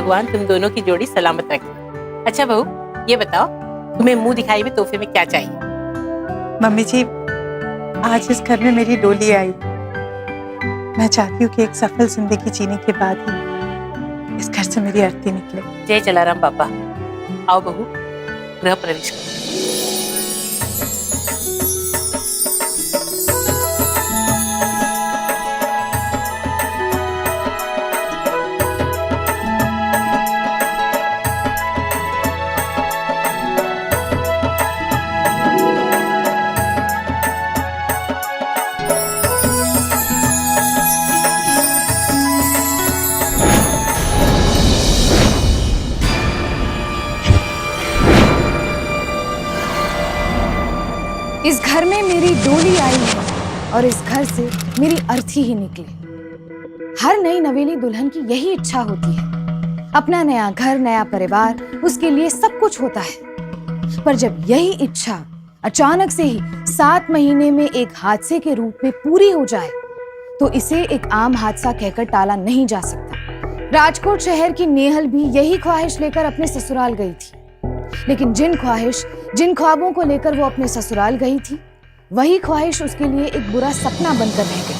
भगवान तुम दोनों की जोड़ी सलामत रखे। अच्छा बहू, ये बताओ तुम्हें मुंह दिखाई में तोहफे में क्या चाहिए? मम्मी जी, आज इस घर में मेरी डोली आई। मैं चाहती हूँ कि एक सफल जिंदगी जीने के बाद ही इस घर से मेरी अर्थी निकले। जय जलाराम बाबा। आओ बहू, गृह प्रवेश करो। इस घर में मेरी डोली आई है और इस घर से मेरी अर्थी ही निकले। हर नई नवेली दुल्हन की यही इच्छा होती है, अपना नया घर, नया परिवार, उसके लिए सब कुछ होता है। पर जब यही इच्छा अचानक से ही 7 महीने में एक हादसे के रूप में पूरी हो जाए, तो इसे एक आम हादसा कहकर टाला नहीं जा सकता। राजकोट शहर की नेहल भी यही ख्वाहिश लेकर अपने ससुराल गई थी, लेकिन जिन ख्वाबों को लेकर वो अपने ससुराल गई थी, वही ख्वाहिश उसके लिए एक बुरा सपना बनकर रह गई।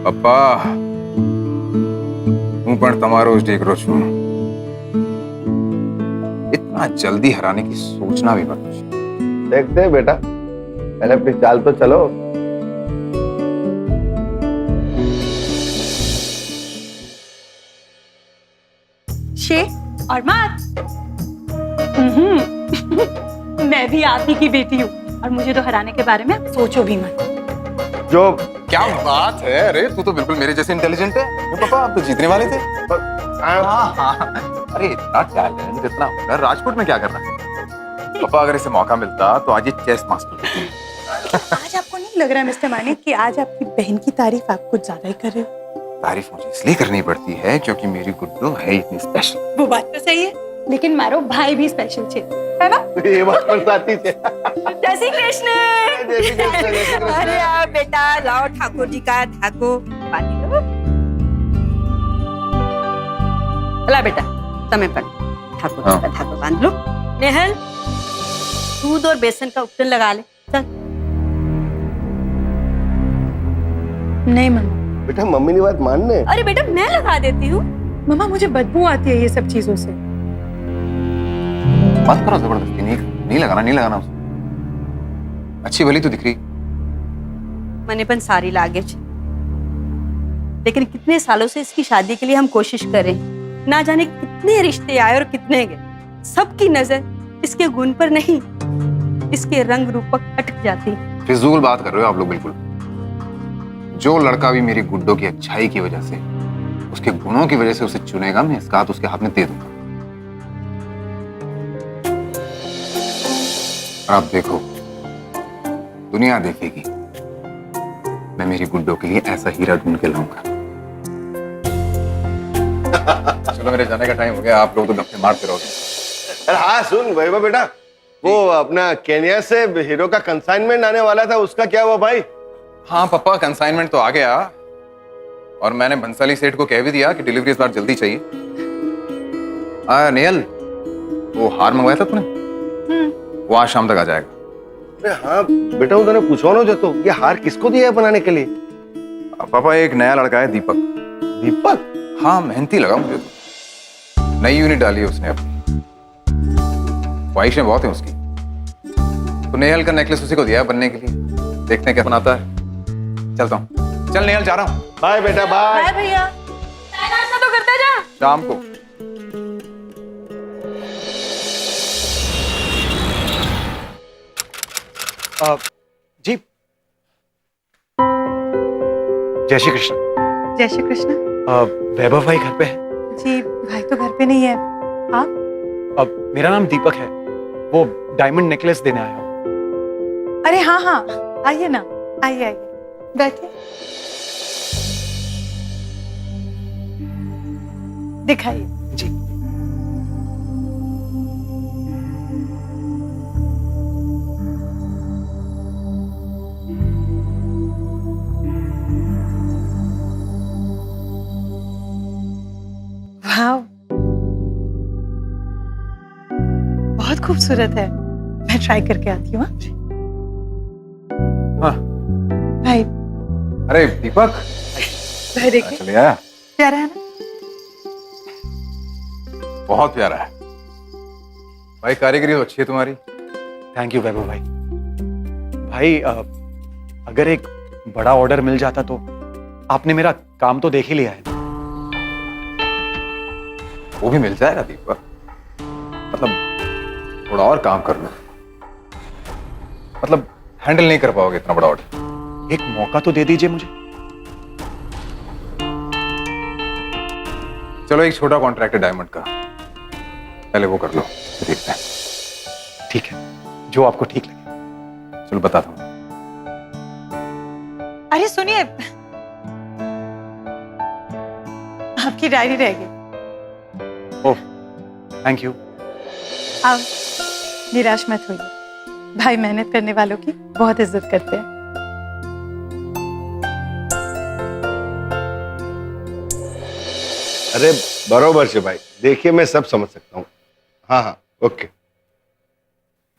पप्पा, हूं पण तमारो ज दीकरो छू। इतना जल्दी हराने की सोचना भी मत। देखते हैं बेटा, पहले अपनी चाल तो चलो। और मात मैं भी आप ही की बेटी हूँ और मुझे तो हराने के बारे में सोचो भी मत। जो क्या बात है, अरे तू तो बिल्कुल मेरे जैसे इंटेलिजेंट है। पापा, आप तो जीतने वाले थे। हाँ। अरे इतना टैलेंट, इतना हुनर, राजकोट में क्या करना है? पापा, अगर इसे मौका मिलता तो आज ये चेस मास्टर। आज आपको नहीं लग रहा मिस्टर मानिक कि आज आपकी बहन की तारीफ आप कुछ ज्यादा ही कर रहे हो? तारीफ मुझे इसलिए करनी पड़ती है क्योंकि मेरी गुड्डू है इतनी स्पेशल। वो बात तो सही है, लेकिन मारो भाई भी स्पेशल छे, है ना? ये बात पर साथी से। जय श्री कृष्ण। अरे आओ बेटा, लाओ ठाकुर जी का धागो बांधी लो। ला बेटा, तमे पर ठाकुर जी का धागो बांध लो। नेहल, दूध और बेसन का उपटन लगा ले। चल। नहीं मम्मा। बेटा, मम्मी की बात मानने। अरे बेटा, मैं लगा देती हूँ। मम्मा, मुझे बदबू आती है ये सब चीजों से। मत करो जबरदस्ती, नहीं लगाना उसे। अच्छी भली तो दिख रही। मने पण सारी लागे छे, लेकिन कितने सालों से इसकी शादी के लिए हम कोशिश कर रहे हैं। ना जाने कितने रिश्ते आए और कितने गए। सबकी नजर इसके गुण पर नहीं, इसके रंग रूप पर अटक जाती है। फिजूल बात कर रहे हो आप लोग बिल्कुल। जो लड़का भी मेरी गुड्डो की अच्छाई की वजह से, उसके गुणों की वजह से उसे चुनेगा, मैं इसका हाथ उसके हाथ में दे दूंगा। और आप देखो, दुनिया देखेगी, मैं मेरी गुड्डो के लिए ऐसा हीरा ढूंढ के लाऊंगा। चलो, मेरे जाने का टाइम हो गया। आप लोग तो गप्पे मारते रहोगे। अरे हाँ, सुन वैभव बेटा, वो अपना केन्या से हीरो का कंसाइनमेंट आने वाला था, उसका क्या हुआ भाई? हाँ पापा, कंसाइनमेंट तो आ गया और मैंने बंसाली सेठ को कह भी दिया कि डिलीवरी इस बार जल्दी चाहिए। नेहल, वो हार मंगवाया था तूने? वो आज शाम तक आ जाएगा। अरे हाँ बेटा, उन्होंने पूछो ना, जो तो ये हार किसको दिया है बनाने के लिए? पापा, एक नया लड़का है, दीपक। दीपक? हाँ, मेहनती लगा मुझे तो। नई यूनिट डाली है उसने अपनी, ख्वाहिशें बहुत हैं उसकी। तो नेहल का नेकलेस उसी को दिया है बनने के लिए। देखते हैं क्या बनाता है। चलता हूँ। चल नेहल, जा रहा हूँ। बाय बेटा, बाय। बाय भैया। नाश्ता तो करते जा। शाम को। जी, जय श्री कृष्ण। जय श्री कृष्ण। वैभव भाई घर पे है? जी, भाई तो घर पे नहीं है। आप? मेरा नाम दीपक है, वो डायमंड नेकलेस देने आया हूँ। अरे हाँ हाँ, आइए ना, आइए बैठिए। दिखाइए। जी। खूबसूरत है। मैं ट्राई करके आती हूँ। हाँ। भाई अरे दीपक, भाई देखिए, चले आया। प्यारा है ना? बहुत प्यारा है भाई, कारीगरी तो अच्छी है तुम्हारी। थैंक यू वैभव भाई। भाई अगर एक बड़ा ऑर्डर मिल जाता तो आपने मेरा काम तो देख ही लिया है ना। वो भी मिल जाएगा दीपक, मतलब थोड़ा और काम कर लो, मतलब हैंडल नहीं कर पाओगे इतना बड़ा ऑर्डर। एक मौका तो दे दीजिए मुझे। चलो एक छोटा कॉन्ट्रैक्ट है डायमंड का, पहले वो कर लो, देखते हैं। ठीक है, जो आपको ठीक लगे। चलो बताता हूँ। अरे सुनिए, आपकी डायरी रह गई। Oh thank you. आप निराश मत होइए, भाई मेहनत करने वालों की बहुत इज्जत करते हैं। अरे बरोबर से भाई, देखिए मैं सब समझ सकता हूँ। हाँ हाँ ओके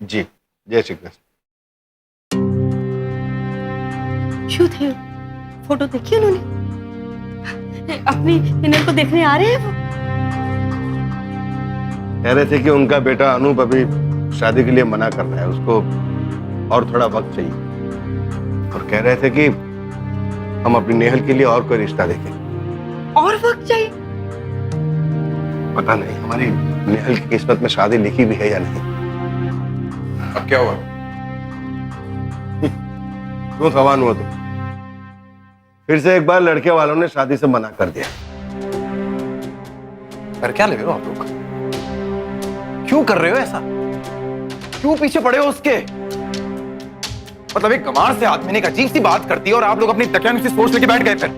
जी, जय श्री कृष्ण। क्यों थे? फोटो देखी उन्होंने? अपनी निनल को देखने आ रहे हैं वो? कह रहे थे कि उनका बेटा अनूप अभी शादी के लिए मना कर रहा है, उसको और थोड़ा वक्त चाहिए, और कह रहे थे कि हम अपनी नेहल के लिए और कोई रिश्ता देखें। और वक्त चाहिए? पता नहीं हमारी नेहल की किस्मत में शादी लिखी भी है या नहीं। अब क्या हुआ? क्यों सवाल हुआ? तो फिर से एक बार लड़के वालों ने शादी से मना कर दिया। कर क्या ले रहे हो आप लोग? क्यों कर रहे हो ऐसा? क्यों पीछे पड़े हो उसके? मतलब एक गंवार से आदमी ने एक अजीब सी बात कर दी और आप लोग अपनी दकियानुसी सोच लेके बैठ गए। फिर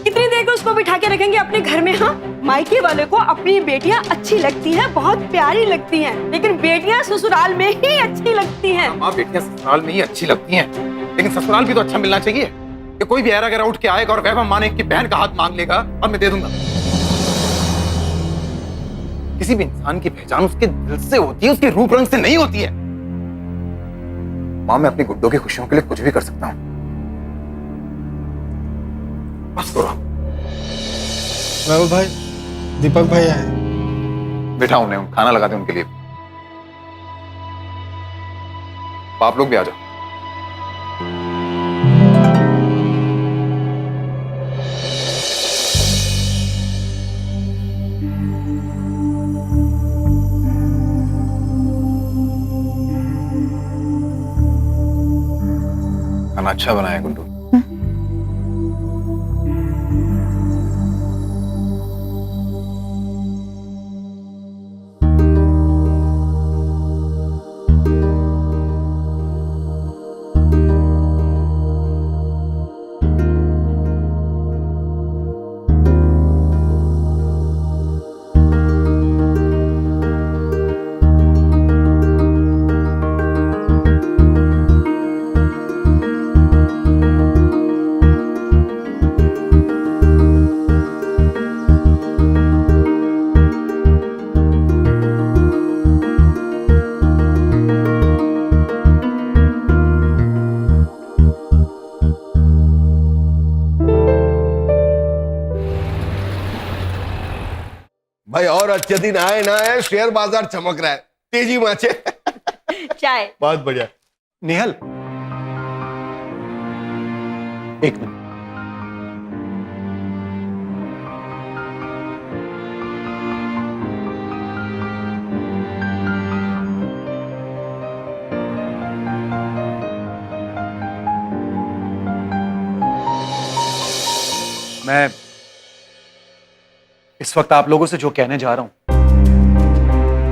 कितनी देर को उसको बिठा के रखेंगे अपने घर में? हाँ, मायके वाले को अपनी बेटियां अच्छी लगती हैं, बहुत प्यारी लगती हैं, लेकिन बेटियां ससुराल में ही अच्छी लगती हैं। माँ बेटियां ससुराल में ही अच्छी लगती हैं, लेकिन ससुराल भी तो अच्छा मिलना चाहिए कि कोई भी ऐरा गैरा उठ के आएगा और वैभव माने की बहन का हाथ मांग लेगा और मैं दे दूंगा। किसी भी इंसान की पहचान उसके दिल से होती है, उसके रूप रंग से नहीं होती है। माँ, मैं अपनी गुड्डों की खुशियों के लिए कुछ भी कर सकता हूँ। बस करो। वैभव भाई, दीपक भाई आए। बिठा उन्हें, खाना लगा दे उनके लिए। आप लोग भी आ जाओ। खाना अच्छा बनाया गुड्डू। भाई और अच्छे दिन आए ना आए, शेयर बाजार चमक रहा है, तेजी माचे। चाय। बहुत बढ़िया। नेहल, एक मिनट। मैं इस वक्त आप लोगों से जो कहने जा रहा हूं,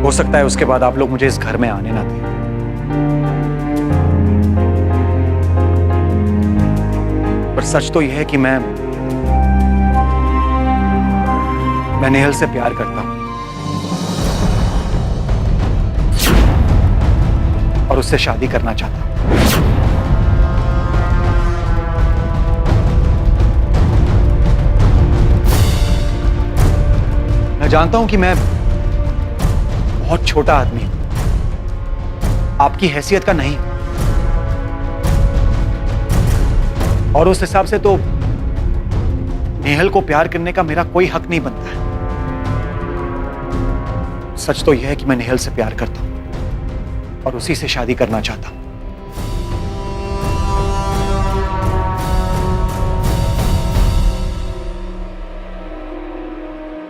हो सकता है उसके बाद आप लोग मुझे इस घर में आने ना दें, पर सच तो यह है कि मैं नेहल से प्यार करता हूं और उससे शादी करना चाहता हूं। मैं जानता हूं कि मैं बहुत छोटा आदमी हूं, आपकी हैसियत का नहीं, और उस हिसाब से तो नेहल को प्यार करने का मेरा कोई हक नहीं बनता है। सच तो यह है कि मैं नेहल से प्यार करता हूं और उसी से शादी करना चाहता हूं।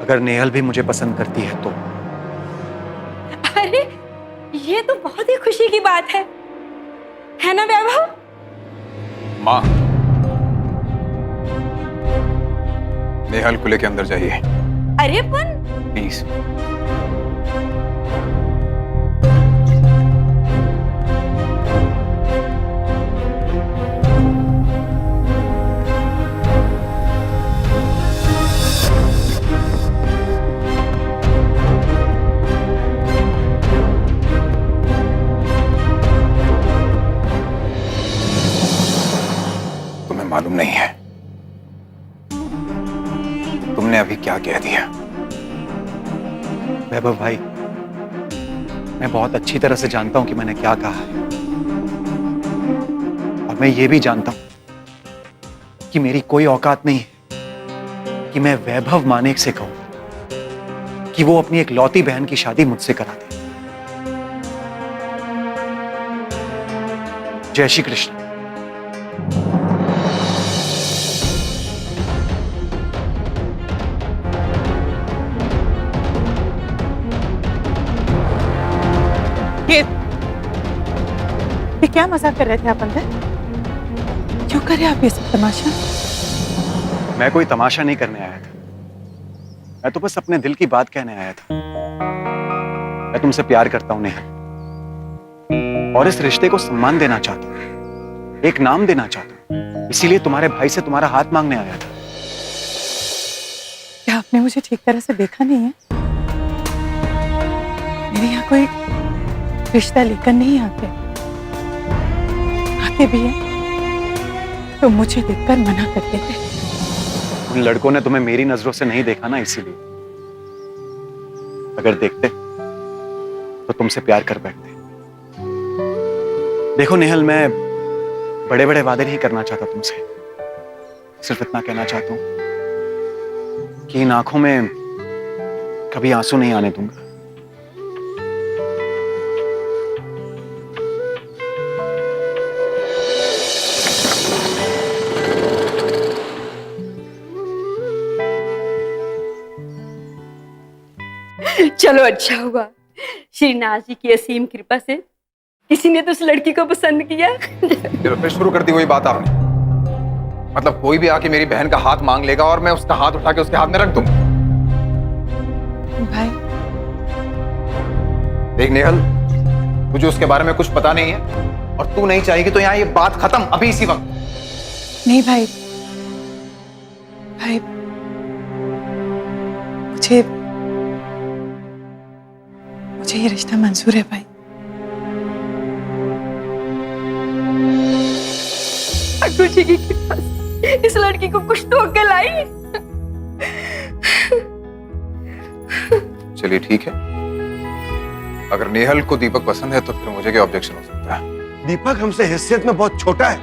अगर नेहल भी मुझे पसंद करती है तो अरे ये तो बहुत ही खुशी की बात है ना वैभव? माँ, नेहल को लेके अंदर जाइए अरे पण प्लीज। तुम्हें मालूम नहीं है तुमने अभी क्या कह दिया। वैभव भाई, मैं बहुत अच्छी तरह से जानता हूं कि मैंने क्या कहा है, और मैं ये भी जानता हूं कि मेरी कोई औकात नहीं है कि मैं वैभव मानेक से कहूं कि वो अपनी एक लौती बहन की शादी मुझसे करा दे। जय श्री कृष्ण। ये क्या मजाक कर रहे थे आप अंदर? क्यों कर रहे आप ये सब तमाशा? मैं कोई तमाशा नहीं करने आया था, मैं तो बस अपने दिल की बात कहने आया था। मैं तुमसे प्यार करता हूं नेहा, और इस रिश्ते को सम्मान देना चाहता हूं, एक नाम देना चाहता हूं, इसीलिए तुम्हारे भाई से तुम्हारा हाथ मांगने आया था। क्या आपने मुझे ठीक तरह से देखा नहीं है? मेरे यहाँ कोई रिश्ता लेकर नहीं आते, आते भी हैं तो मुझे देखकर मना कर देते। उन लड़कों ने तुम्हें मेरी नजरों से नहीं देखा ना, इसीलिए। अगर देखते तो तुमसे प्यार कर बैठते। देखो नेहल, मैं बड़े बड़े वादे नहीं करना चाहता तुमसे, सिर्फ इतना कहना चाहता हूं कि इन आंखों में कभी आंसू नहीं आने दूंगा। चलो अच्छा हुआ, श्रीनाथ जी की असीम कृपा से किसी ने तो उस लड़की को पसंद किया। चलो फिर शुरू कर दी वही बात आपने। मतलब कोई भी आके मेरी बहन का हाथ मांग लेगा और मैं उसका हाथ उठा के उसके हाथ में रख दूंगा। भाई देख नेहल, तुझे उसके बारे में कुछ पता नहीं है और तू नहीं चाहेगी तो यहाँ ये बात खत्म, अभी इसी वक्त। नहीं भाई, भाई मुझे ये रिश्ता मंजूर है भाई। ठाकुर जी की कृपा से इस लड़की को कुछ तो अक्ल आई। चलिए ठीक है, अगर नेहल को दीपक पसंद है तो फिर मुझे क्या ऑब्जेक्शन हो सकता है। दीपक हमसे हैसियत में बहुत छोटा है,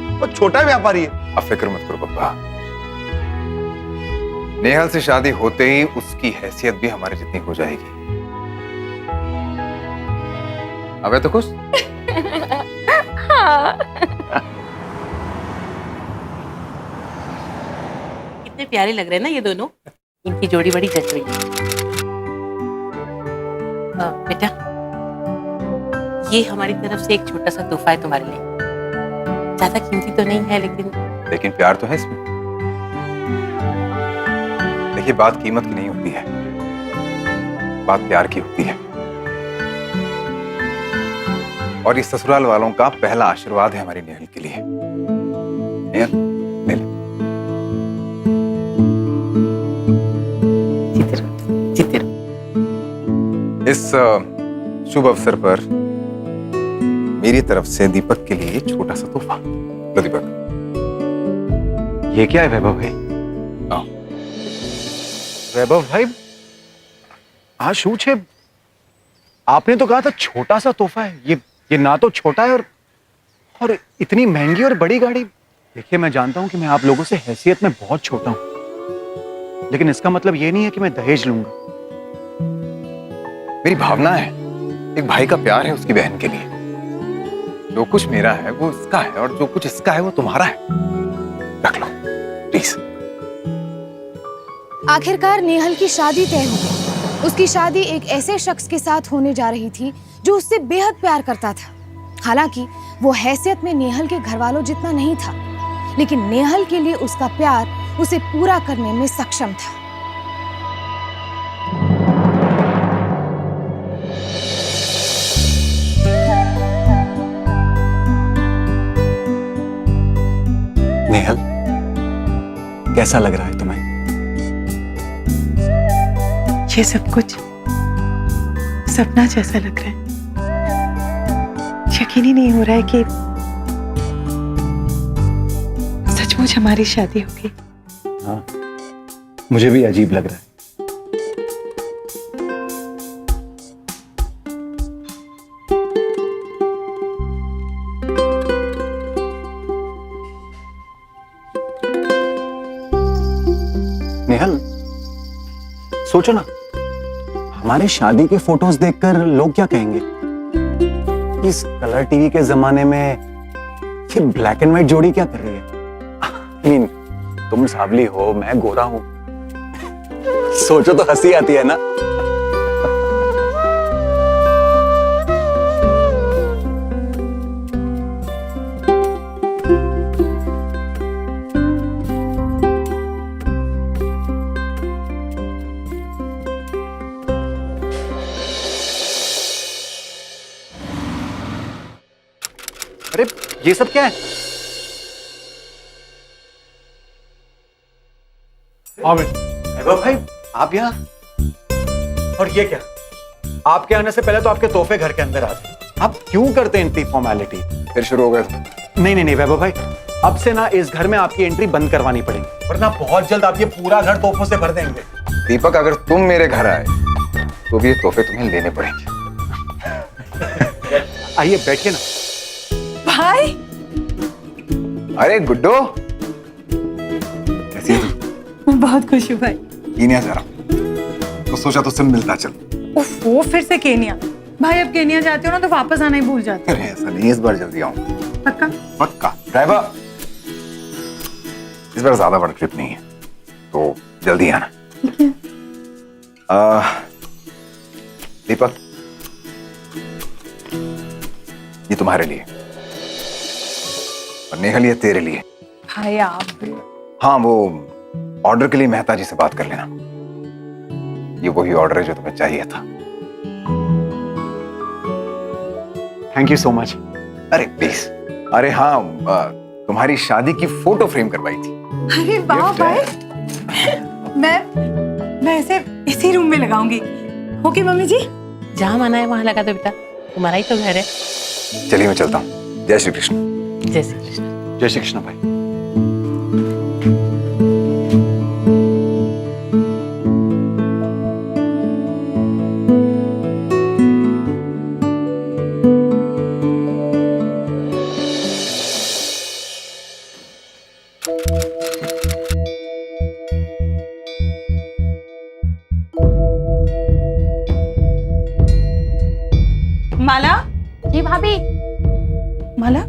बहुत छोटा व्यापारी है। अब फिक्र मत करो पप्पा, नेहल से शादी होते ही उसकी हैसियत भी हमारे जितनी हो जाएगी। अब है तो खुश? हाँ। कितने प्यारे लग रहे हैं ना ये दोनों, इनकी जोड़ी बड़ी जच रही है। बेटा, ये हमारी तरफ से एक छोटा सा तोहफा है तुम्हारे लिए। ज्यादा कीमती तो नहीं है, लेकिन प्यार तो है इसमें। देखिए, बात कीमत की नहीं होती है, बात प्यार की होती है। और इस ससुराल वालों का पहला आशीर्वाद है हमारी नेहल के लिए। नेहल, नेहल। जीते रहो। इस शुभ अवसर पर मेरी तरफ से दीपक के लिए छोटा सा तोहफा। लो दीपक। ये क्या है वैभव भाई? आओ। वैभव भाई, आज शूच है, आपने तो कहा था छोटा सा तोहफा है, ये ये ना तो छोटा है और इतनी महंगी और बड़ी गाड़ी। देखिए, मैं जानता हूं कि मैं आप लोगों से हैसियत में बहुत छोटा हूं, लेकिन इसका मतलब ये नहीं है कि मैं दहेज लूंगा। मेरी भावना है, एक भाई का प्यार है उसकी बहन के लिए। जो कुछ मेरा है वो इसका है और जो कुछ इसका है वो तुम्हारा है। रख लो प्लीज। आखिरकार नेहल की शादी तय हो गई। उसकी शादी एक ऐसे शख्स के साथ होने जा रही थी जो उससे बेहद प्यार करता था। हालांकि वो हैसियत में नेहल के घर वालों जितना नहीं था, लेकिन नेहल के लिए उसका प्यार उसे पूरा करने में सक्षम था। नेहल, कैसा लग रहा है तुम्हें? ये सब कुछ सपना जैसा लग रहा है। यकीन ही नहीं हो रहा है कि सचमुच हमारी शादी होगी। हाँ, मुझे भी अजीब लग रहा है। नेहल, सोचो ना, हमारी शादी के फोटोज देखकर लोग क्या कहेंगे? इस कलर टीवी के जमाने में ये ब्लैक एंड व्हाइट जोड़ी क्या कर रही है? I mean, तुम सावली हो, मैं गोरा हूं। सोचो तो हंसी आती है ना। अरे ये सब क्या है? वैभव भाई, आप यहाँ? और ये क्या? आपके आने से पहले तो आपके तोहफे घर के अंदर आते। आप क्यों करते हैं इतनी फॉर्मेलिटी? फिर शुरू हो गए तुम। नहीं वैभव भाई, अब से ना इस घर में आपकी एंट्री बंद करवानी पड़ेगी, वरना बहुत जल्द आप ये पूरा घर तोहफों से भर देंगे। दीपक, अगर तुम मेरे घर आए तो भी ये तोहफे तुम्हें लेने पड़ेंगे। आइए बैठिए ना। भाई, अरे गुड्डो, कैसी है तू? मैं बहुत खुश हूँ भाई। कीनिया जा रहा हूँ तो सोचा तुझसे मिलता चल। उफ, वो फिर से केनिया? भाई, अब केनिया जाते हो ना तो वापस आना ही भूल जाते अरे ऐसा नहीं, इस बार जल्दी आऊँ। हो। पक्का? पक्का। ड्राइवर, इस बार ज्यादा बड़ा ट्रिप नहीं है तो जल्दी आना। ठीक है। दीपक, ये तुम्हारे लिए और नेहल ये तेरे लिए। भाई आप भी। हाँ, वो ऑर्डर के लिए मेहता जी से बात कर लेना। ये वही ऑर्डर है जो तुम्हें चाहिए था। Thank you so much. अरे प्लीज। अरे हाँ, तुम्हारी शादी की फोटो फ्रेम करवाई थी। अरे वाह गिफ्ट है। भाई, मैं इसे इसी रूम में लगाऊंगी। ओके मम्मी जी? जहाँ माना है वहां लगा दो बेटा, तुम्हारा ही तो घर है। चलिए मैं चलता हूँ। जय श्री कृष्ण। जय श्री कृष्ण। जय श्री कृष्ण भाई। माला? जी भाभी। माला,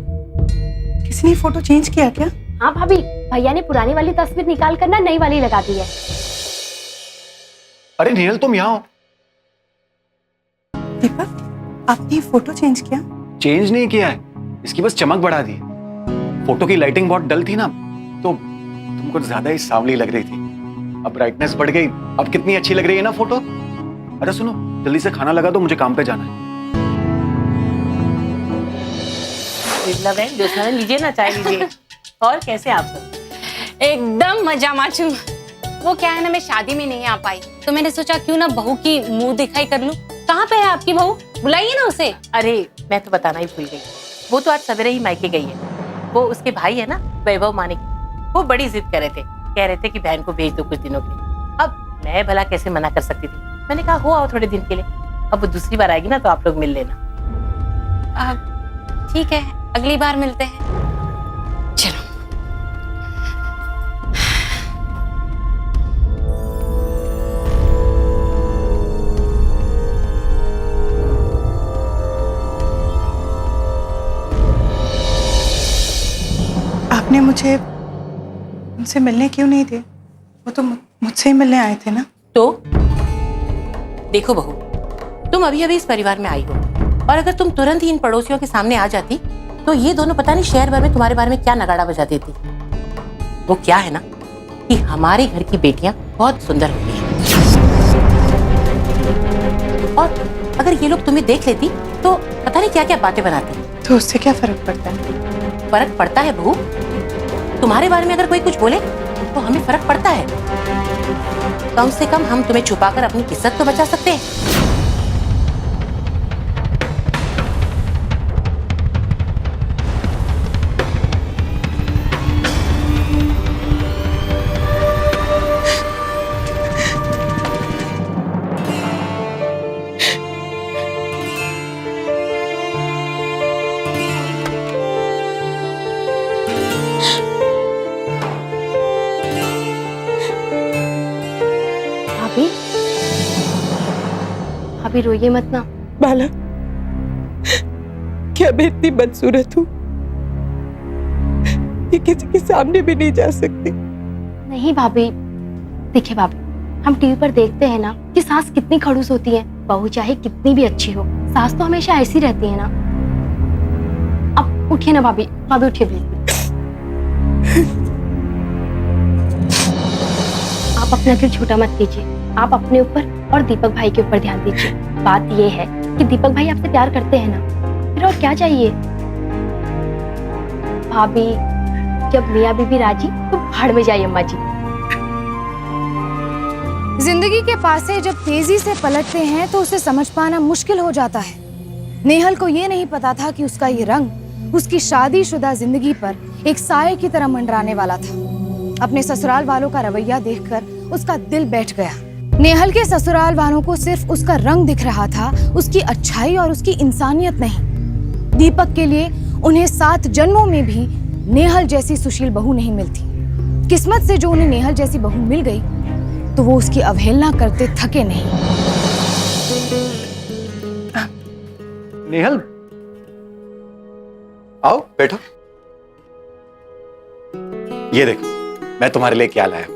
किसी ने फोटो चेंज किया क्या? हाँ भाभी, भैया ने पुरानी वाली तस्वीर निकाल कर ना नई वाली लगा दी है। अरे नेहल, तुम यहाँ हो? दीपक, आपने ये फोटो चेंज किया? चेंज नहीं किया है, इसकी बस चमक बढ़ा दी। फोटो की लाइटिंग बहुत डल थी ना, तो तुम कुछ ज्यादा ही सांवली लग रही थी। अब ब्राइटनेस बढ़ गई, अब कितनी अच्छी लग रही है ना फोटो। अरे सुनो, जल्दी से खाना लगा दो, मुझे काम पे जाना है। बिरला बहन, जोशना बहन, लीजिए ना, चाय लीजिए। और कैसे आप सब? एकदम मजा माचू। वो क्या है ना, मैं शादी में नहीं आ पाई तो मैंने सोचा क्यों ना बहू की मुंह दिखाई कर लूं। कहाँ पे है आपकी बहू? बुलाइए ना उसे। अरे मैं तो बताना ही भूल गई, वो तो आज सवेरे ही मायके गई है। वो उसके भाई है ना, वैभव मानिक, वो बड़ी जिद कर रहे थे, कह रहे थे कि बहन को भेज दो कुछ दिनों के लिए। अब मैं भला कैसे मना कर सकती थी। मैंने कहा हो आओ थोड़े दिन के लिए। अब वो दूसरी बार आएगी ना तो आप लोग मिल लेना। ठीक है, अगली बार मिलते हैं। चलो। आपने मुझे उनसे मिलने क्यों नहीं दिए? वो तो मुझसे ही मिलने आए थे ना। तो देखो बहू, तुम अभी अभी इस परिवार में आई हो, और अगर तुम तुरंत ही इन पड़ोसियों के सामने आ जाती तो ये दोनों पता नहीं शहर भर में तुम्हारे बारे में क्या नगाड़ा बजा देती। वो क्या है ना कि हमारे घर की बेटियां बहुत सुंदर होती हैं, और अगर ये लोग तुम्हें देख लेती तो पता नहीं क्या क्या बातें बनाती। तो उससे क्या फर्क पड़ता है? फर्क पड़ता है बहू, तुम्हारे बारे में अगर कोई कुछ बोले तो हमें फर्क पड़ता है। कम से कम हम तुम्हें छुपाकर अपनी इज्जत तो बचा सकते हैं। भाभी, भाभी रोइए मत ना। बाला, क्या मैं इतनी बदसूरत हूँ कि किसी के सामने भी नहीं जा सकती? नहीं भाभी, देखिए भाभी, हम टीवी पर देखते हैं ना कि सास कितनी खड़ूस होती है। बहू चाहे कितनी भी अच्छी हो, सास तो हमेशा ऐसी रहती है ना। अब उठिए ना भाभी, भाभी उठिए प्लीज। आप अपना दिल छोटा मत कीजिए, आप अपने ऊपर और दीपक भाई के ऊपर ध्यान दीजिए। बात ये है कि दीपक भाई आपसे प्यार करते हैं ना, फिर और क्या चाहिए। भाभी, जब मियाँ बीबी राजी तो भाड़ में जाइए अम्मा जी। जिंदगी के पासे जब तेजी से पलटते हैं तो उसे समझ पाना मुश्किल हो जाता है। नेहल को ये नहीं पता था कि उसका ये रंग उसकी शादीशुदा जिंदगी पर एक साये की तरह मंडराने वाला था। अपने ससुराल वालों का रवैया देखकर उसका दिल बैठ गया। नेहल के ससुराल वालों को सिर्फ उसका रंग दिख रहा था, उसकी अच्छाई और उसकी इंसानियत नहीं। दीपक के लिए उन्हें 7 जन्मों में भी नेहल जैसी सुशील बहू नहीं मिलती। किस्मत से जो उन्हें नेहल जैसी बहू मिल गई तो वो उसकी अवहेलना करते थके नहीं। नेहल, आओ बैठो। ये देखो, मैं तुम्हारे लिए क्या लाया।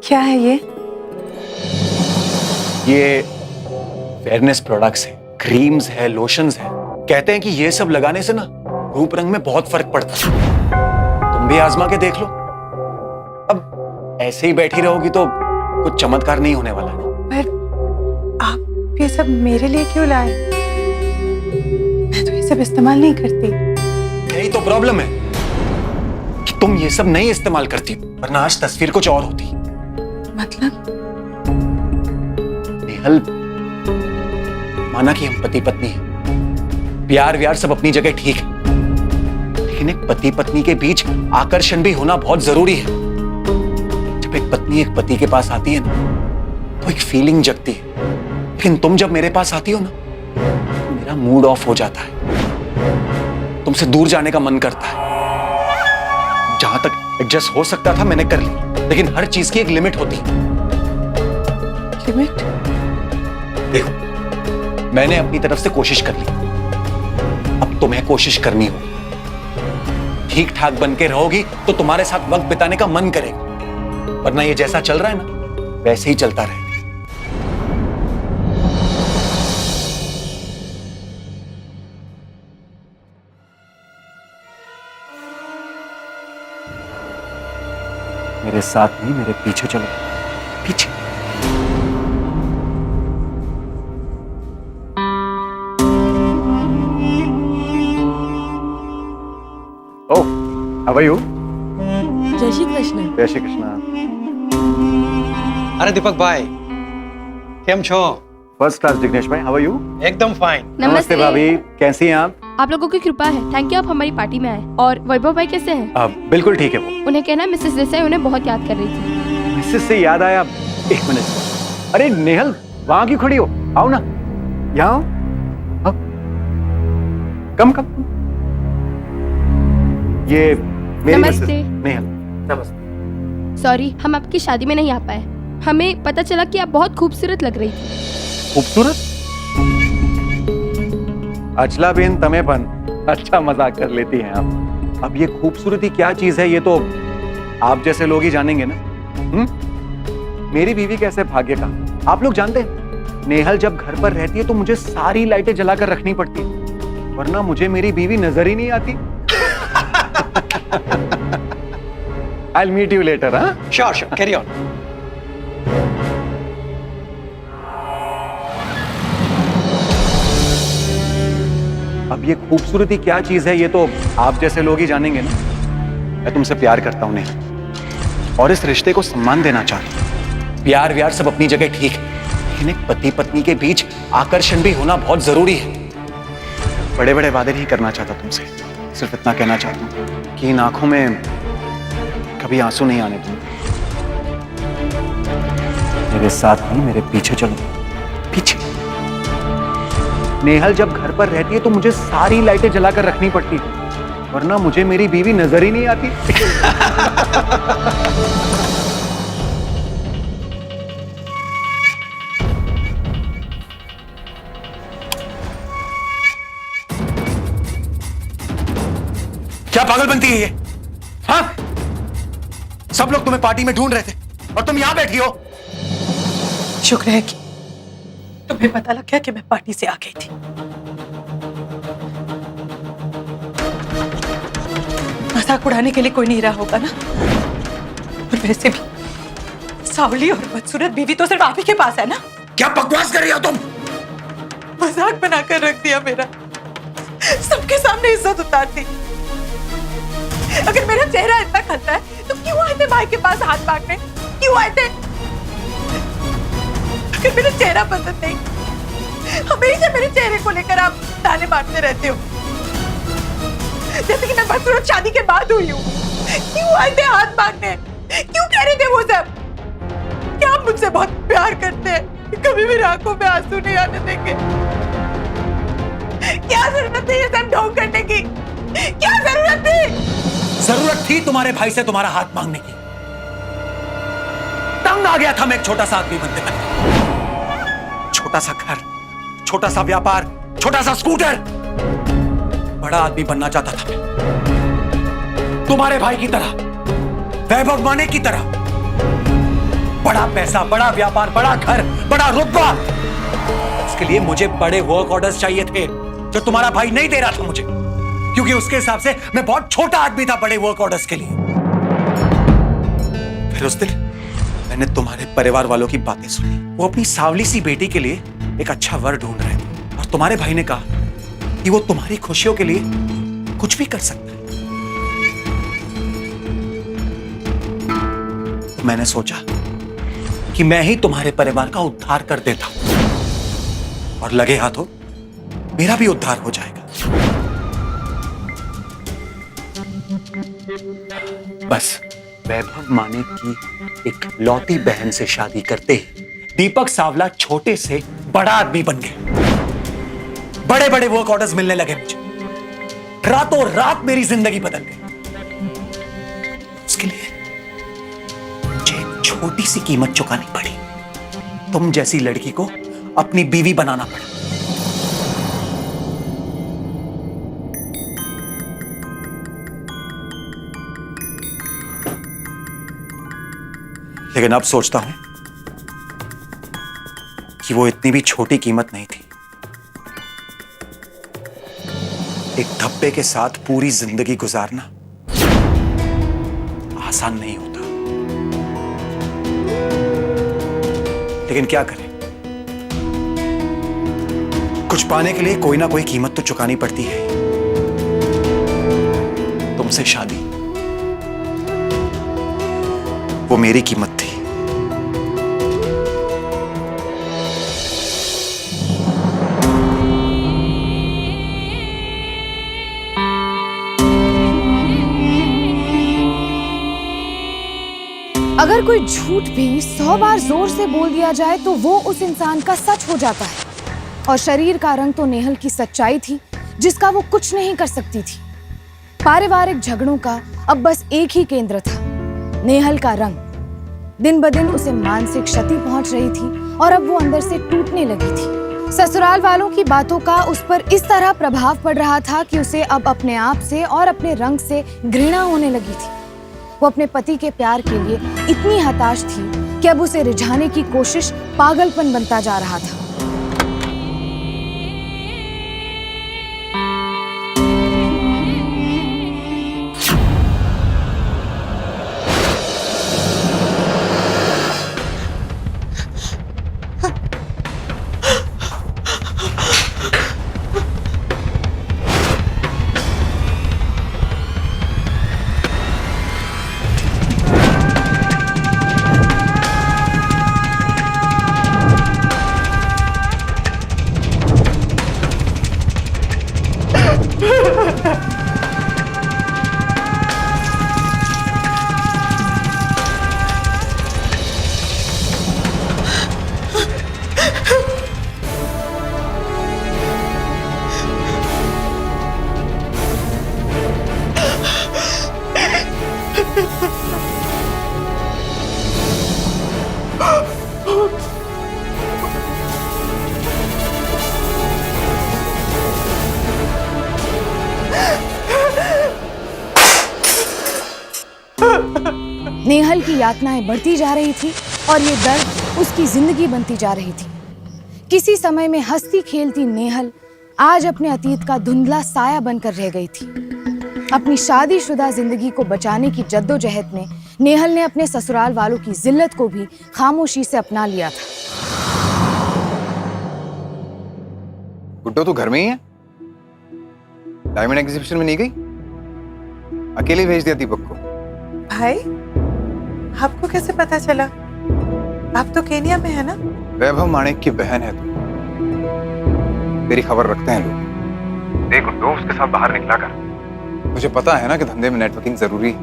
क्या है ये? ये फेयरनेस प्रोडक्ट्स है, क्रीम्स है, लोशंस है। कहते हैं कि ये सब लगाने से ना रूप रंग में बहुत फर्क पड़ता है। तुम भी आजमा के देख लो। अब ऐसे ही बैठी रहोगी तो कुछ चमत्कार नहीं होने वाला है। पर आप ये सब मेरे लिए क्यों लाए? मैं तो ये सब इस्तेमाल नहीं करती। यही तो प्रॉब्लम है कि तुम ये सब नहीं इस्तेमाल करती, वरना आज तस्वीर कुछ और होती। मतलब? नेहल, माना कि हम पति पत्नी हैं, प्यार व्यार सब अपनी जगह ठीक है, लेकिन एक पति पत्नी के बीच आकर्षण भी होना बहुत जरूरी है। जब एक पत्नी एक पति के पास आती है ना तो एक फीलिंग जगती है, लेकिन तुम जब मेरे पास आती हो ना तो मेरा मूड ऑफ हो जाता है। तुमसे दूर जाने का मन करता है। जहां तक एडजस्ट हो सकता था मैंने कर ली, लेकिन हर चीज की एक लिमिट होती है। लिमिट? देखो, मैंने अपनी तरफ से कोशिश कर ली, अब तुम्हें कोशिश करनी होगी। ठीक ठाक बन के रहोगी तो तुम्हारे साथ वक्त बिताने का मन करेगा, वरना ये जैसा चल रहा है ना वैसे ही चलता रहेगा। मेरे साथ नहीं, मेरे पीछे चलो, पीछे। Oh, how are you? जय श्री कृष्ण। जय श्री कृष्णा। अरे दीपक भाई, केम छो? फर्स्ट क्लास जिग्नेश भाई, हाउ आर यू? एकदम फाइन। नमस्ते भाभी, कैसी हैं आप लोगों की कृपा है, थैंक यू, आप हमारी पार्टी में आए। और वैभव भाई कैसे हैं? बिल्कुल ठीक है वो। उन्हें कहना मिसेस देसाई उन्हें बहुत याद कर रही थी। मिसेस से याद आया, एक मिनट। अरे नेहल, वहां क्यों खड़ी हो? आओ ना, यहाँ आओ। कम कम। ये मेरी नमस्ते। नेहल। नमस्ते। सॉरी, हम आपकी शादी में नहीं आ पाए। हमें पता चला कि आप बहुत खूबसूरत लग रही थी। खूबसूरत? अचला बेन तमे बन अच्छा मजाक कर लेती हैं आप। अब ये खूबसूरती क्या चीज है ये तो आप जैसे लोग ही जानेंगे ना। मेरी बीवी कैसे भाग्य का आप लोग जानते हैं। नेहल जब घर पर रहती है तो मुझे सारी लाइटें जलाकर रखनी पड़ती है, वरना मुझे मेरी बीवी नजर ही नहीं आती। I'll meet you later, हाँ? Sure, sure. Carry on. अब ये खूबसूरती क्या चीज है ये तो आप जैसे लोग ही जानेंगे ना। मैं तुमसे प्यार करता हूं नेहा, और इस रिश्ते को सम्मान देना चाहता हूं। प्यार व्यार सब अपनी जगह ठीक है, लेकिन एक पति पत्नी के बीच आकर्षण भी होना बहुत जरूरी है। बड़े बड़े वादे नहीं करना चाहता तुमसे, सिर्फ इतना कहना चाहता हूं कि इन आंखों में कभी आंसू नहीं आने दूंगा। मेरे साथ नहीं, मेरे पीछे चलो, पीछे। नेहल जब घर पर रहती है तो मुझे सारी लाइटें जलाकर रखनी पड़ती है, वरना मुझे मेरी बीवी नजर ही नहीं आती। क्या पागलपंती है ये? हाँ? सब लोग तुम्हें पार्टी में ढूंढ रहे थे और तुम यहां बैठी हो। शुक्र है कि तुम्हें पता लग गया कि मैं पार्टी से आ गई थी। मजाक उड़ाने के लिए कोई नहीं रहा होगा ना। और वैसे भी सावली और बदसूरत बीवी तो सिर्फ आप ही के पास है ना। क्या बकवास कर रही हो तुम? मजाक बनाकर रख दिया मेरा, सबके सामने इज्जत उतारती। अगर मेरा चेहरा इतना खलता है तो क्यों आए थे भाई के पास हाथ मांगने? क्यों आए थे? अगर मेरा चेहरा पसंद नहीं, हमेशा मेरे चेहरे को लेकर आप ताने मारते रहते हो, जैसे कि मैं बदसूरत शादी के बाद हुई हूँ। क्यों आए थे हाथ मांगने? क्यों कह रहे थे वो सब? क्या आप मुझसे बहुत प्यार करते हैं? कभी मेरी आंखों में आंसू नहीं आने देंगे? क्या जरूरत थी ये सब ढोंग करने की? क्या जरूरत थी? जरूरत थी तुम्हारे भाई से तुम्हारा हाथ मांगने की। तंग आ गया था मैं एक छोटा सा आदमी बनते बने। छोटा सा घर, छोटा सा व्यापार, छोटा सा स्कूटर। बड़ा आदमी बनना चाहता था मैं, तुम्हारे भाई की तरह, वैभव माने की तरह। बड़ा पैसा, बड़ा व्यापार, बड़ा घर, बड़ा रुतबा। उसके लिए मुझे बड़े वर्क ऑर्डर्स चाहिए थे जो तुम्हारा भाई नहीं दे रहा था मुझे, क्योंकि उसके हिसाब से मैं बहुत छोटा आदमी था बड़े वर्क ऑर्डर्स के लिए। फिर उस दिन मैंने तुम्हारे परिवार वालों की बातें सुनी। वो अपनी सावली सी बेटी के लिए एक अच्छा वर ढूंढ रहे थे, और तुम्हारे भाई ने कहा कि वो तुम्हारी खुशियों के लिए कुछ भी कर सकता है। तो मैंने सोचा कि मैं ही तुम्हारे परिवार का उद्धार कर देता हूं, और लगे हाथों मेरा भी उद्धार हो जाएगा। बस वैभव माने की एक लौती बहन से शादी करते ही दीपक सावला छोटे से बड़ा आदमी बन गए। बड़े बड़े वर्क ऑर्डर्स मिलने लगे मुझे। रातों रात मेरी जिंदगी बदल गई। उसके लिए मुझे एक छोटी सी कीमत चुकानी पड़ी। तुम जैसी लड़की को अपनी बीवी बनाना पड़ा। लेकिन अब सोचता हूं कि वो इतनी भी छोटी कीमत नहीं थी। एक धब्बे के साथ पूरी जिंदगी गुजारना आसान नहीं होता, लेकिन क्या करें, कुछ पाने के लिए कोई ना कोई कीमत तो चुकानी पड़ती है। तुमसे शादी वो मेरी कीमत थी। अगर कोई झूठ भी 100 बार जोर से बोल दिया जाए तो वो उस इंसान का सच हो जाता है। और शरीर का रंग तो नेहल की सच्चाई थी जिसका वो कुछ नहीं कर सकती थी। पारिवारिक झगड़ों का अब बस एक ही केंद्र था, नेहल का रंग। दिन ब दिन उसे मानसिक क्षति पहुंच रही थी और अब वो अंदर से टूटने लगी थी। ससुराल वालों की बातों का उस पर इस तरह प्रभाव पड़ रहा था कि उसे अब अपने आप से और अपने रंग से घृणा होने लगी थी। वो अपने पति के प्यार के लिए इतनी हताश थी कि अब उसे रिझाने की कोशिश पागलपन बनता जा रहा था। नेहल की यातनाएं बढ़ती जा रही थी और ये दर्द उसकी जिंदगी बनती जा रही थी। किसी समय में हंसती खेलती नेहल आज अपने अतीत का धुंधला साया बनकर रह गई थी। अपनी शादीशुदा जिंदगी को बचाने की जद्दोजहद में नेहल ने अपने ससुराल वालों की जिल्लत को भी खामोशी से अपना लिया था। गुड्डो तू घर में ही है? डायमंड एग्जीबिशन में नहीं गई? अकेले भेज दिया दीपक को। भाई, आपको कैसे पता चला? आप तो केनिया में है ना? वैभव माणिक की बहन है तू। तेरी खबर रखते हैं लोग। देख गुड्डो, उसके साथ बाहर निकला कर। मुझे पता है ना कि धंधे में नेटवर्किंग जरूरी है।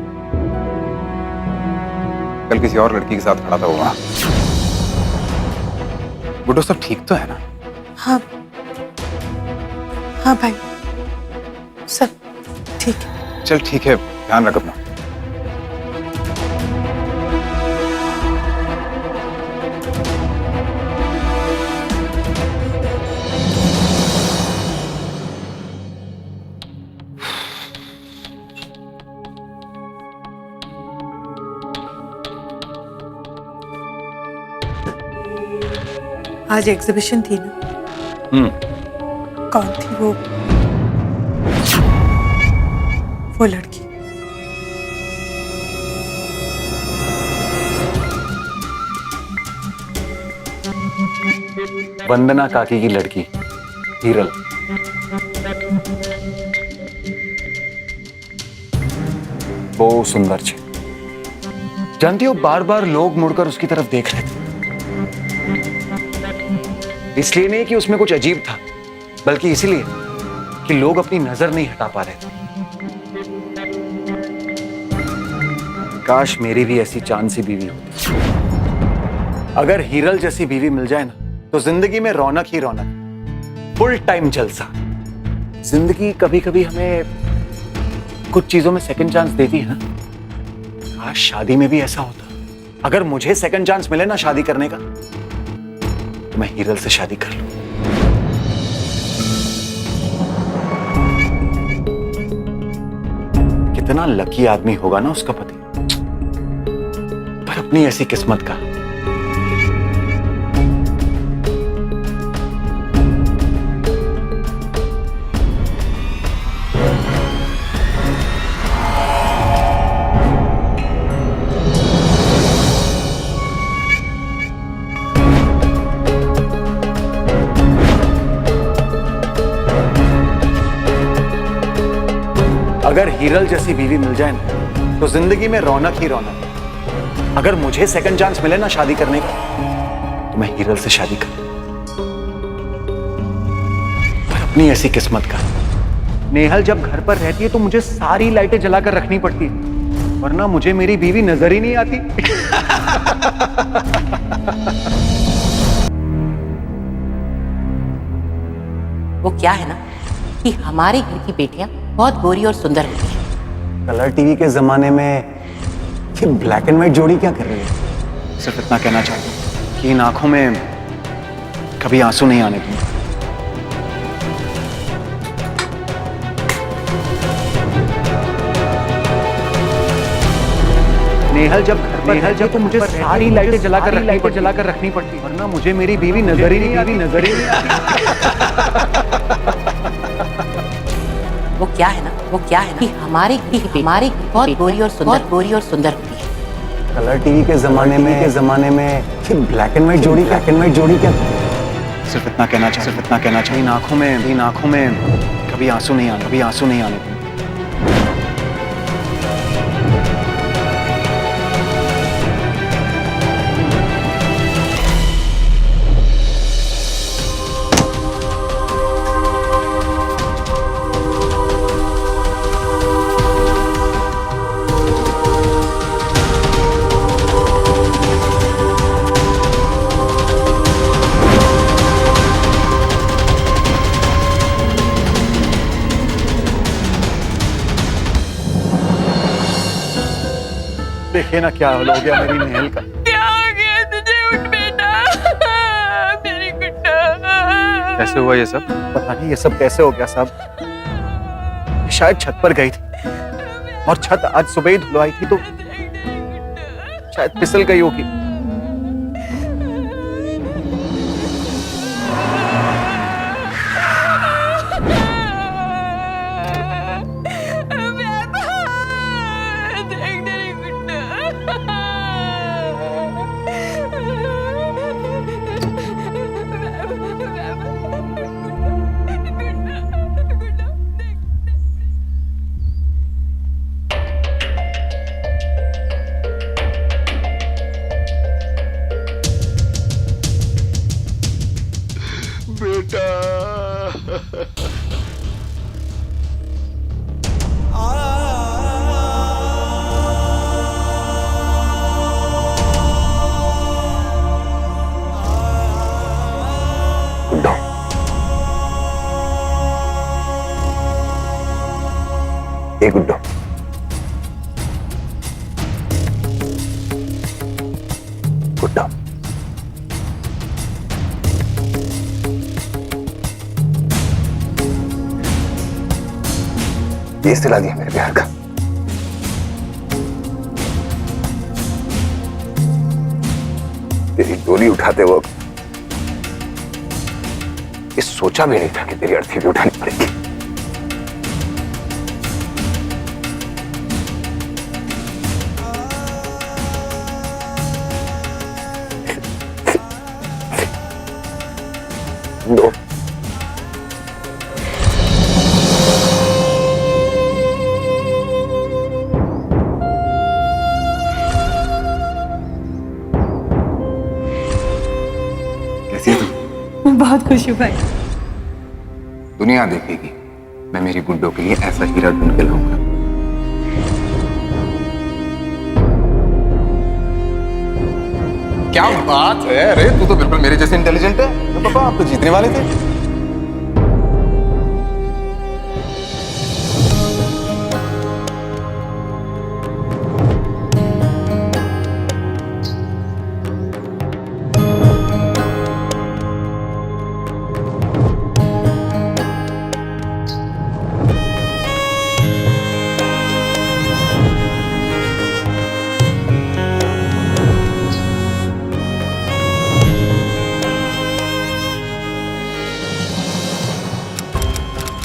कल किसी और लड़की के साथ खड़ा था वो वहां। गुड्डो सब ठीक तो है ना? हाँ हाँ भाई, सब ठीक है। चल ठीक है, ध्यान रख अपना। आज एग्जीबिशन थी ना? कौन थी वो लड़की? वंदना काकी की लड़की हीरल। वो सुंदर छे। जानती हो, बार बार लोग मुड़कर उसकी तरफ देख रहे थे। इसलिए नहीं कि उसमें कुछ अजीब था, बल्कि इसलिए कि लोग अपनी नजर नहीं हटा पा रहे थे। काश मेरी भी ऐसी चांद सी बीवी होती। अगर हीरल जैसी बीवी मिल जाए ना, तो जिंदगी में रौनक ही रौनक, फुल टाइम जलसा। जिंदगी कभी कभी हमें कुछ चीजों में सेकंड चांस देती है ना। काश शादी में भी ऐसा होता। अगर मुझे सेकंड चांस मिले ना शादी करने का, मैं हीरल से शादी कर लूं। कितना लकी आदमी होगा ना उसका पति, पर अपनी ऐसी किस्मत का। अगर हीरल जैसी बीवी मिल जाए ना, तो जिंदगी में रौनक ही रौनक। अगर मुझे सेकंड चांस मिले ना शादी करने का, तो मैं हीरल से शादी करूं। पर अपनी ऐसी किस्मत का। नेहल जब घर पर रहती है तो मुझे सारी लाइटें जलाकर रखनी पड़ती है, वरना मुझे मेरी बीवी नजर ही नहीं आती। वो क्या है ना कि हमारे घर की बेटियां बहुत गोरी और सुंदर होती हैं, कलर टीवी के जमाने में ये ब्लैक एंड व्हाइट जोड़ी क्या कर रही है? सिर्फ इतना कहना चाहता हूँ कि इन आंखों में कभी आंसू नहीं आने दूंगा। नेहल जब तो मुझे सारी लाइटें जलाकर रखनी पड़ती, वरना मुझे मेरी बीवी नजर ही नहीं आती। वो क्या है ना कि हमारी बहुत गोरी और सुंदर होती है। कलर टीवी के जमाने में ये ब्लैक एंड व्हाइट जोड़ी क्या? सिर्फ इतना कहना चाहता हूँ इन आंखों में कभी आंसू नहीं आने दूंगा। देखिए ना क्या हाल हो गया मेरी नेहल का। क्या हो गया तुझे? उठ बेटा, मेरी गुड्डा। कैसे हुआ ये सब? पता नहीं ये सब कैसे हो गया साहब। शायद छत पर गई थी और छत आज सुबह ही धुलवाई थी तो शायद फिसल गई होगी। ए गुड्डो, गुड्डो, ये सिला दिया मेरे प्यार का। तेरी डोली उठाते वक्त ये सोचा भी नहीं था कि तेरी अर्थी भी उठानी पड़ेगी। लो कैसी है तुम? बहुत खुश हूँ भाई। दुनिया देखेगी मैं मेरी गुड्डो के लिए ऐसा हीरा ढूंढ के लाऊंगा। क्या बात है? अरे तू तो बिल्कुल मेरे जैसे इंटेलिजेंट है। तो पापा आप तो जीतने वाले थे।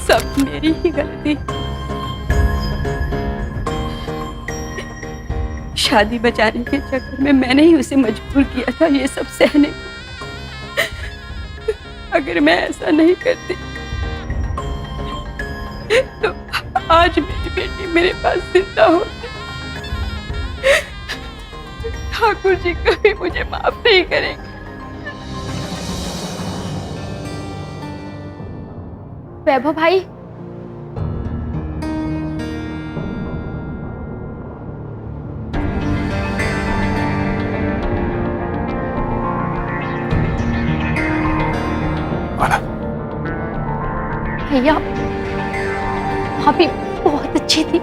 सब मेरी ही गलती। शादी बचाने के चक्कर में मैंने ही उसे मजबूर किया था ये सब सहने को। अगर मैं ऐसा नहीं करती तो आज मेरी बेटी मेरे पास जिंदा होती। ठाकुर जी कभी मुझे माफ नहीं करेंगे। वैभव भाई, भैया भाभी बहुत अच्छी थी।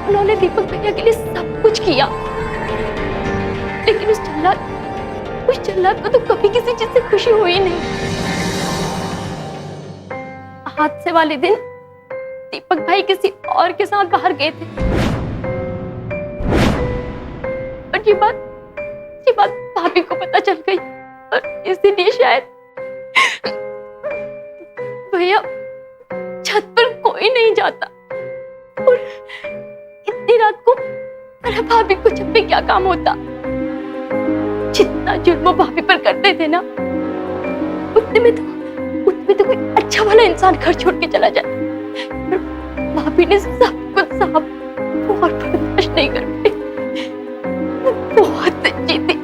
उन्होंने दीपक भैया के लिए सब कुछ किया, लेकिन उस जल्लाद को तो कभी किसी चीज से खुशी हुई नहीं। हादसे वाले दिन दीपक भाई किसी और के साथ बाहर गए थे और ये बात भाभी को पता चल गई और इसीलिए शायद भैया छत पर कोई नहीं जाता और इतनी रात को मेरा भाभी को जब भी क्या काम होता, जितना जुल्म वो भाभी पर करते थे ना, उतने में तो कोई अच्छा वाला इंसान घर छोड़ के चला जाए। पर भाभी ने सब कुछ साफ और बर्दाश्त नहीं कर पाई। बहुत अच्छी थी।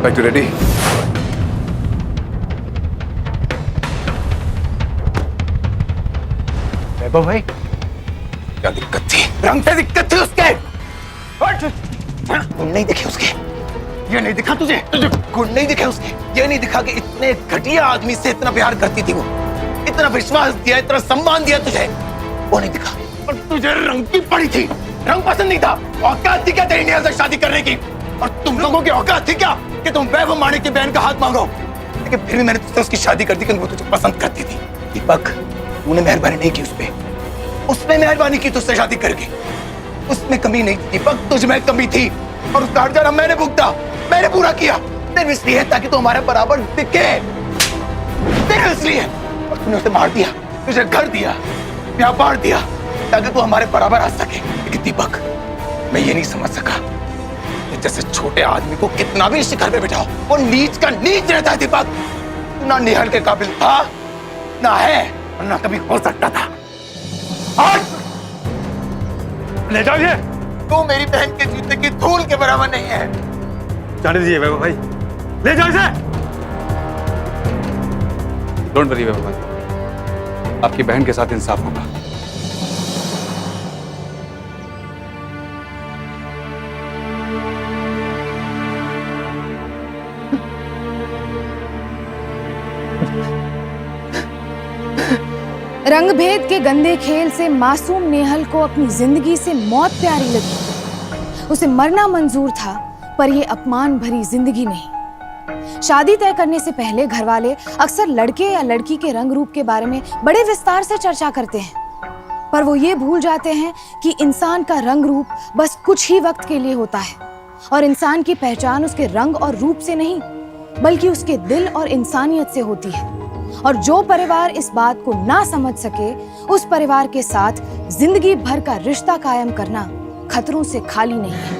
Back to ready? वैभव भाई, क्या दिक्कत थी? रंग से दिक्कत थी उसके। गुण नहीं दिखे उसके। ये नहीं दिखा तुझे गुण नहीं दिखे उसके। ये नहीं दिखा कि इतने घटिया आदमी से इतना प्यार करती थी वो, इतना विश्वास दिया, इतना सम्मान दिया तुझे, वो नहीं दिखा। और तुझे रंग की पड़ी थी, रंग पसंद नहीं था। औकात थी क्या तेरी नेहा से शादी करने की? और तुम लोगों की औकात थी क्या कि तुम वैभव माणिक की बहन का हाथ मांगो? लेकिन फिर भी मैंने तुझसे उसकी शादी कर दी क्योंकि वो तुझे पसंद करती थी। दीपक, तूने मेहरबानी नहीं की उसने मेहरबानी की तुझसे शादी करके। उसमें कमी नहीं थी दीपक, तुझ में कमी थी और उसका हर्जाना मैंने भुगता, मैंने पूरा किया। सिर्फ इसलिए ताकि तू हमारे बराबर दिखे, सिर्फ इसलिए। और तूने उसे मार दिया, तुझे घर दिया, व्यापार दिया ताकि तू हमारे बराबर आ सके। लेकिन दीपक, मैं ये नहीं समझ सका कि जैसे छोटे आदमी को कितना भी शिखर पे बिठाओ, वो नीच का नीच रहता है। दीपक, तू ना निहल के काबिल था, ना है और ना कभी हो सकता था। ले जाओ ये। तू मेरी बहन के जूते की धूल के बराबर नहीं है। जाने दीजिए वैभव भाई, ले जाओ इसे। डोंट वरी वैभव भाई, आपकी बहन के साथ इंसाफ होगा। रंगभेद के गंदे खेल से मासूम नेहल को अपनी जिंदगी से मौत प्यारी लगी। उसे मरना मंजूर था, पर यह अपमान भरी जिंदगी नहीं। शादी तय करने से पहले घरवाले अक्सर लड़के या लड़की के रंग रूप के बारे में बड़े विस्तार से चर्चा करते हैं, पर वो ये भूल जाते हैं कि इंसान का रंग रूप बस कुछ ही वक्त के लिए होता है और इंसान की पहचान उसके रंग और रूप से नहीं, बल्कि उसके दिल और इंसानियत से होती है। और जो परिवार इस बात को ना समझ सके, उस परिवार के साथ जिंदगी भर का रिश्ता कायम करना खतरों से खाली नहीं है।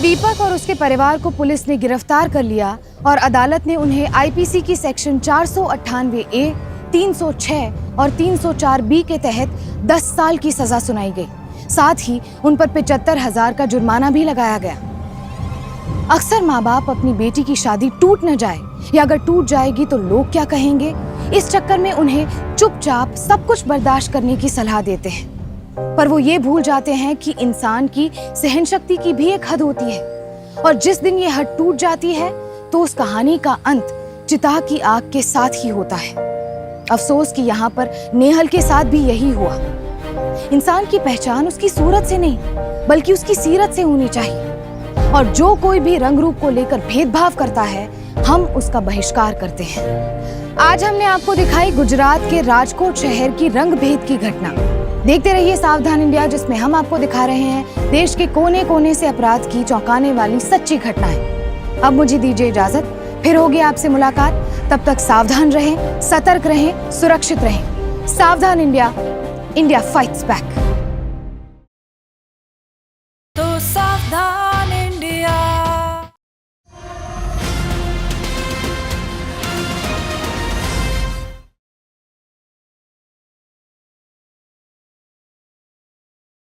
दीपक और उसके परिवार को पुलिस ने गिरफ्तार कर लिया और अदालत ने उन्हें आईपीसी की सेक्शन 498A, 306 और 304B के तहत 10 साल की सजा सुनाई गई। साथ ही उन पर 75,000 का जुर्माना भी लगाया गया। अक्सर माँ बाप अपनी बेटी की शादी टूट न जाए या अगर टूट जाएगी तो लोग क्या कहेंगे, इस चक्कर में उन्हें चुपचाप सब कुछ बर्दाश्त करने की सलाह देते हैं। पर वो ये भूल जाते हैं कि इंसान की सहन शक्ति की भी एक हद होती है और जिस दिन ये हद टूट जाती है तो उस कहानी का अंत चिता की आग के साथ ही होता है। अफसोस कि यहाँ पर नेहल के साथ भी यही हुआ। इंसान की पहचान उसकी सूरत से नहीं बल्कि उसकी सीरत से होनी चाहिए और जो कोई भी रंग रूप को लेकर भेदभाव करता है, हम उसका बहिष्कार करते हैं। आज हमने आपको दिखाई गुजरात के राजकोट शहर की रंग भेद की घटना। देखते रहिए सावधान इंडिया, जिसमें हम आपको दिखा रहे हैं देश के कोने कोने से अपराध की चौंकाने वाली सच्ची घटनाएं। अब मुझे दीजिए इजाजत, फिर होगी आपसे मुलाकात। तब तक सावधान रहें, सतर्क रहें, सुरक्षित रहें। सावधान इंडिया, इंडिया फाइट्स बैक।